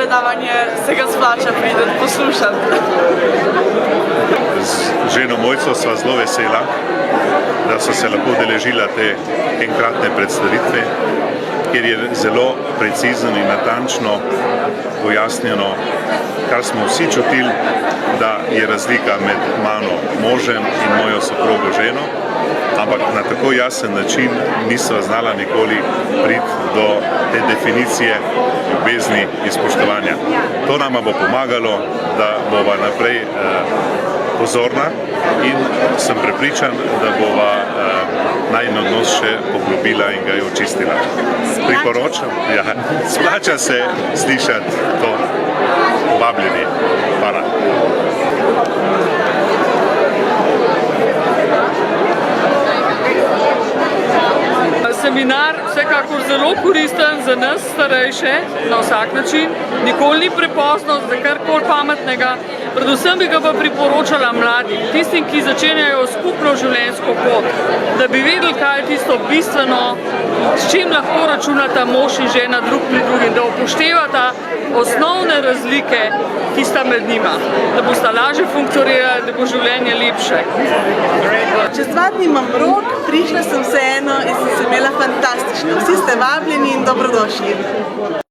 predavanje se ga splača priti poslušati. Z ženo Mojco sva zelo vesela, da so se lahko udeležila te enkratne predstavitve, kjer je zelo precizno in natančno pojasnjeno, kar smo vsi čutili, da je razlika med mano možem in mojo soprogo ženo, ampak na tako jasen način nisva znala nikoli priti do te definicije ljubezni in spoštovanja. To nama bo pomagalo, da bova naprej pozorna in sem prepričan, da bova najin odnos še poglobila in ga je očistila. Priporočam, ja, splača se slišati to. Vabljeni. Hvala. Seminar vsekakor zelo koristen za nas starejše na vsak način. Nikoli ni prepozno za karkoli pametnega. Predvsem bi ga pa priporočala mladim, tistim, ki začenjajo skupno življenjsko pot, da bi vedeli, kaj je tisto bistveno, s čim lahko računata mož in žena drug pri drugim, da upoštevata osnovne razlike, ki sta med njima, da bosta lažje funkcionirali, da bo življenje lepše. Čez 2 dni imam rok, prišla sem vseeno in sem se imela fantastično. Vsi ste vabljeni in dobrodošli.